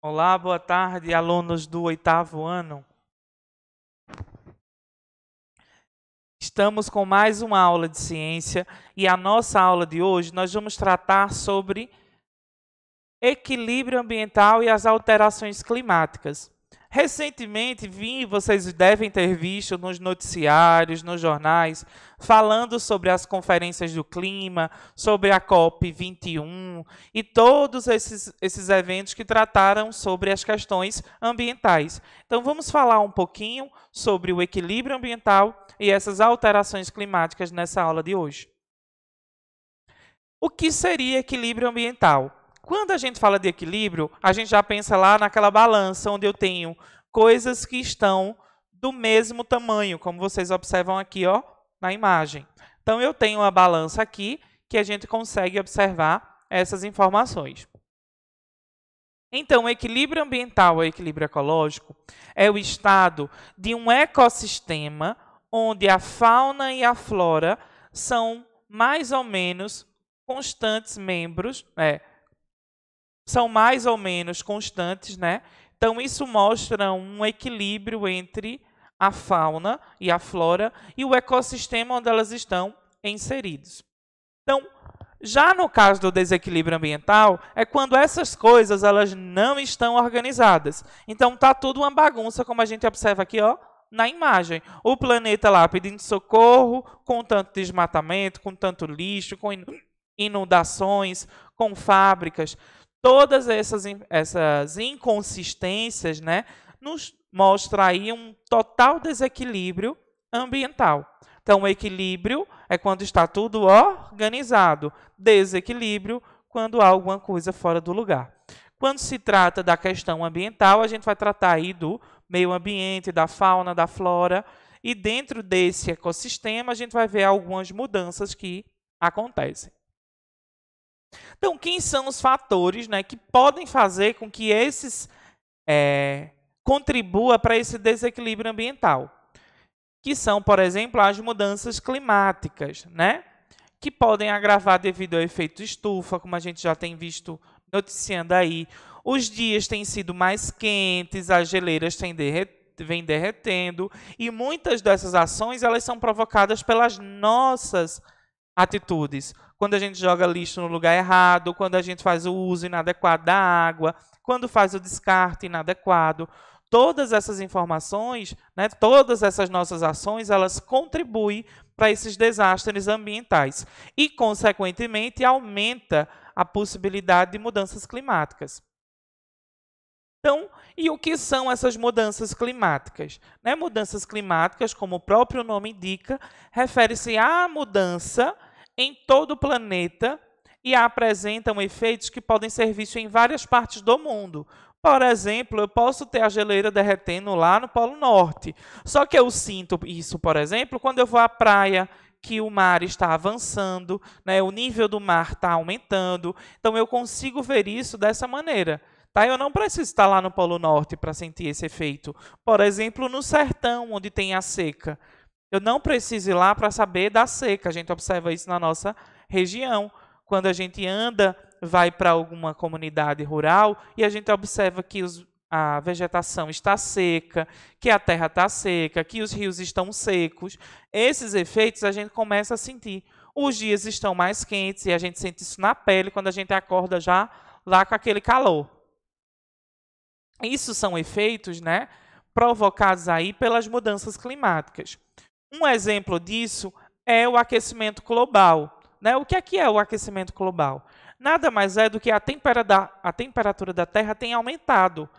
Olá, boa tarde, alunos do oitavo ano. Estamos com mais uma aula de ciência e a nossa aula de hoje nós vamos tratar sobre equilíbrio ambiental e as alterações climáticas. Recentemente, vocês devem ter visto nos noticiários, nos jornais, falando sobre as conferências do clima, sobre a COP21 e todos esses eventos que trataram sobre as questões ambientais. Então, vamos falar um pouquinho sobre o equilíbrio ambiental e essas alterações climáticas nessa aula de hoje. O que seria equilíbrio ambiental? Quando a gente fala de equilíbrio, a gente já pensa lá naquela balança onde eu tenho coisas que estão do mesmo tamanho, como vocês observam aqui, ó, na imagem. Então, eu tenho uma balança aqui que a gente consegue observar essas informações. Então, o equilíbrio ambiental ou equilíbrio ecológico é o estado de um ecossistema onde a fauna e a flora são mais ou menos constantes membros, são mais ou menos constantes, né? Então, isso mostra um equilíbrio entre a fauna e a flora e o ecossistema onde elas estão inseridos. Então, já no caso do desequilíbrio ambiental, é quando essas coisas elas não estão organizadas. Então, está tudo uma bagunça, como a gente observa aqui, ó, na imagem. O planeta lá pedindo socorro, com tanto desmatamento, com tanto lixo, com inundações, com fábricas. Todas essas inconsistências, né, nos mostram aí um total desequilíbrio ambiental. Então, o equilíbrio é quando está tudo organizado. Desequilíbrio, quando há alguma coisa fora do lugar. Quando se trata da questão ambiental, a gente vai tratar aí do meio ambiente, da fauna, da flora. E dentro desse ecossistema, a gente vai ver algumas mudanças que acontecem. Então, quem são os fatores, né, que podem fazer com que esses contribua para esse desequilíbrio ambiental? Que são, por exemplo, as mudanças climáticas, né, que podem agravar devido ao efeito estufa, como a gente já tem visto noticiando aí. Os dias têm sido mais quentes, as geleiras vêm derretendo, e muitas dessas ações elas são provocadas pelas nossas atitudes. Quando a gente joga lixo no lugar errado, quando a gente faz o uso inadequado da água, quando faz o descarte inadequado. Todas essas informações, né, todas essas nossas ações, elas contribuem para esses desastres ambientais e, consequentemente, aumenta a possibilidade de mudanças climáticas. Então, e o que são essas mudanças climáticas? Né, mudanças climáticas, como o próprio nome indica, refere-se à mudança em todo o planeta e apresentam efeitos que podem ser vistos em várias partes do mundo. Por exemplo, eu posso ter a geleira derretendo lá no Polo Norte. Só que eu sinto isso, por exemplo, quando eu vou à praia, que o mar está avançando, né, o nível do mar está aumentando. Então, eu consigo ver isso dessa maneira. Tá? Eu não preciso estar lá no Polo Norte para sentir esse efeito. Por exemplo, no sertão, onde tem a seca. Eu não preciso ir lá para saber da seca. A gente observa isso na nossa região. Quando a gente anda, vai para alguma comunidade rural e a gente observa que a vegetação está seca, que a terra está seca, que os rios estão secos. Esses efeitos a gente começa a sentir. Os dias estão mais quentes e a gente sente isso na pele quando a gente acorda já lá com aquele calor. Isso são efeitos, né, provocados aí pelas mudanças climáticas. Um exemplo disso é o aquecimento global. Né? O que é o aquecimento global? Nada mais é do que a temperatura da Terra tem aumentado.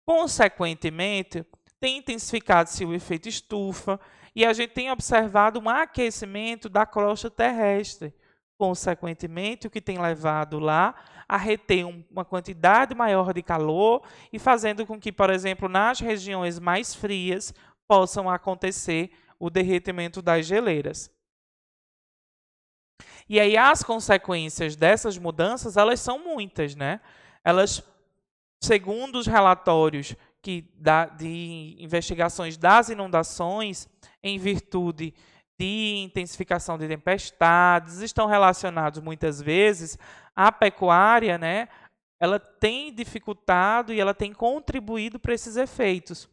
Consequentemente, tem intensificado-se o efeito estufa e a gente tem observado um aquecimento da crosta terrestre. Consequentemente, o que tem levado lá a reter uma quantidade maior de calor e fazendo com que, por exemplo, nas regiões mais frias, possam acontecer o derretimento das geleiras. E aí as consequências dessas mudanças, elas são muitas, né? Elas, segundo os relatórios de investigações das inundações, em virtude de intensificação de tempestades, estão relacionados muitas vezes à pecuária, né? ela tem dificultado e ela tem contribuído para esses efeitos.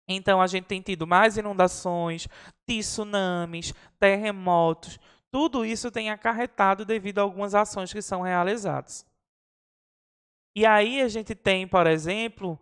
Então, a gente tem tido mais inundações, tsunamis, terremotos. Tudo isso tem acarretado devido a algumas ações que são realizadas. E aí a gente tem, por exemplo,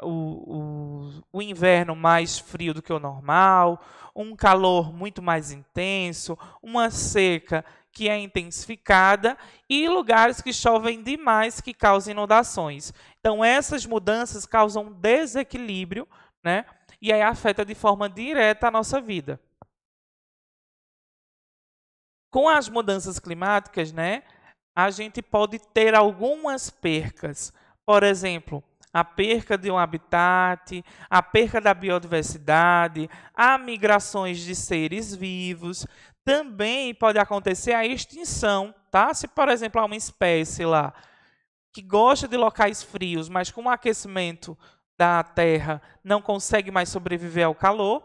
o inverno mais frio do que o normal, um calor muito mais intenso, uma seca que é intensificada e lugares que chovem demais que causam inundações. Então, essas mudanças causam desequilíbrio, né? E aí afeta de forma direta a nossa vida. Com as mudanças climáticas, né, a gente pode ter algumas percas. Por exemplo, a perca de um habitat, a perca da biodiversidade, há migrações de seres vivos. Também pode acontecer a extinção, tá? Se, por exemplo, há uma espécie lá que gosta de locais frios, mas com o aquecimento da Terra não consegue mais sobreviver ao calor,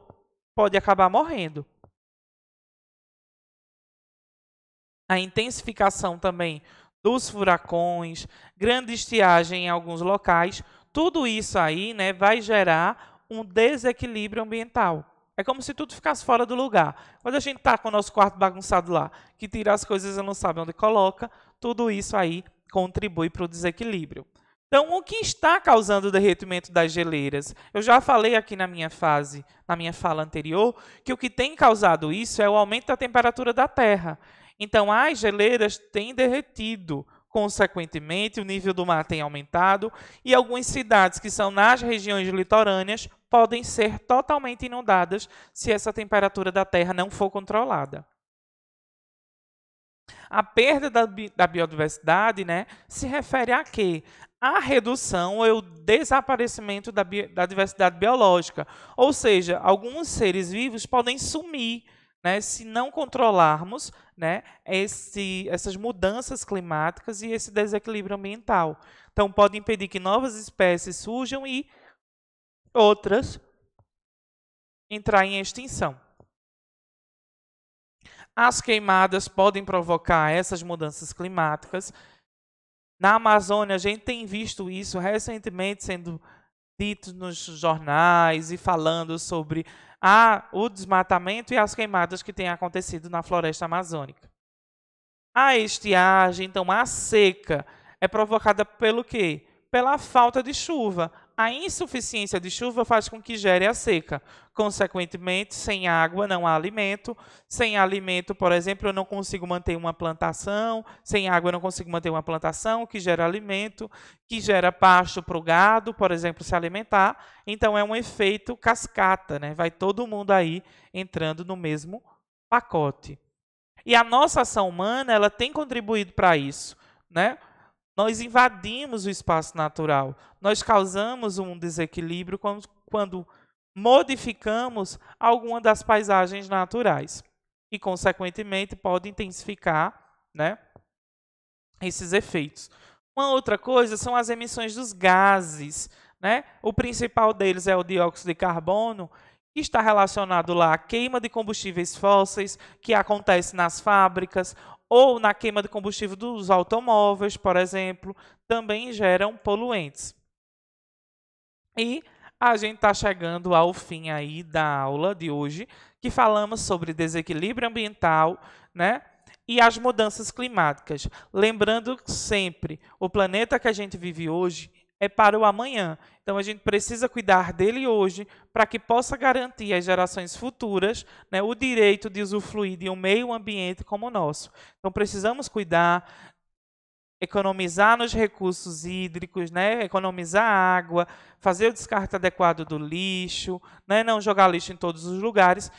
pode acabar morrendo. A intensificação também dos furacões, grande estiagem em alguns locais, tudo isso aí, né, vai gerar um desequilíbrio ambiental. É como se tudo ficasse fora do lugar. Quando a gente está com o nosso quarto bagunçado lá, que tira as coisas e não sabe onde coloca, tudo isso aí contribui para o desequilíbrio. Então, o que está causando o derretimento das geleiras? Eu já falei aqui na minha fala anterior, que o que tem causado isso é o aumento da temperatura da Terra. Então, as geleiras têm derretido. Consequentemente, o nível do mar tem aumentado e algumas cidades que são nas regiões litorâneas podem ser totalmente inundadas se essa temperatura da Terra não for controlada. A perda da biodiversidade, né, se refere a quê? A redução ou o desaparecimento da diversidade biológica. Ou seja, alguns seres vivos podem sumir, né, se não controlarmos, né, essas mudanças climáticas e esse desequilíbrio ambiental. Então, pode impedir que novas espécies surjam e outras entrarem em extinção. As queimadas podem provocar essas mudanças climáticas. Na Amazônia, a gente tem visto isso recentemente sendo dito nos jornais e falando sobre o desmatamento e as queimadas que têm acontecido na floresta amazônica. A estiagem, então a seca, é provocada pelo quê? Pela falta de chuva. A insuficiência de chuva faz com que gere a seca. Consequentemente, sem água não há alimento. Sem alimento, por exemplo, eu não consigo manter uma plantação. Sem água eu não consigo manter uma plantação que gera alimento, que gera pasto para o gado, por exemplo, se alimentar. Então é um efeito cascata, né? Vai todo mundo aí entrando no mesmo pacote. E a nossa ação humana, ela tem contribuído para isso, né? Nós invadimos o espaço natural, nós causamos um desequilíbrio quando modificamos alguma das paisagens naturais e, consequentemente, pode intensificar, né, esses efeitos. Uma outra coisa são as emissões dos gases, né? O principal deles é o dióxido de carbono, que está relacionado lá à queima de combustíveis fósseis, que acontece nas fábricas, ou na queima de combustível dos automóveis, por exemplo, também geram poluentes. E a gente está chegando ao fim aí da aula de hoje, que falamos sobre desequilíbrio ambiental, né? E as mudanças climáticas. Lembrando sempre, o planeta que a gente vive hoje é para o amanhã. Então, a gente precisa cuidar dele hoje para que possa garantir às gerações futuras, né, o direito de usufruir de um meio ambiente como o nosso. Então, precisamos cuidar, economizar nos recursos hídricos, né, economizar água, fazer o descarte adequado do lixo, né, não jogar lixo em todos os lugares,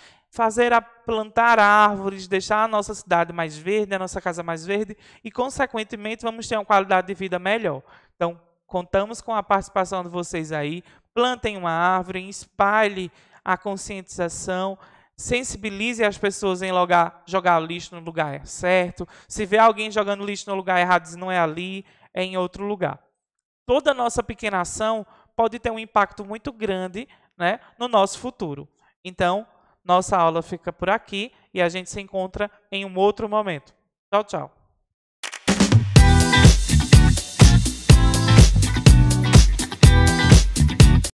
plantar árvores, deixar a nossa cidade mais verde, a nossa casa mais verde e, consequentemente, vamos ter uma qualidade de vida melhor. Então, contamos com a participação de vocês aí. Plantem uma árvore, espalhe a conscientização, sensibilize as pessoas em jogar lixo no lugar certo. Se vê alguém jogando lixo no lugar errado, diz não é ali, é em outro lugar. Toda nossa pequena ação pode ter um impacto muito grande, né, no nosso futuro. Então, nossa aula fica por aqui e a gente se encontra em um outro momento. Tchau, tchau.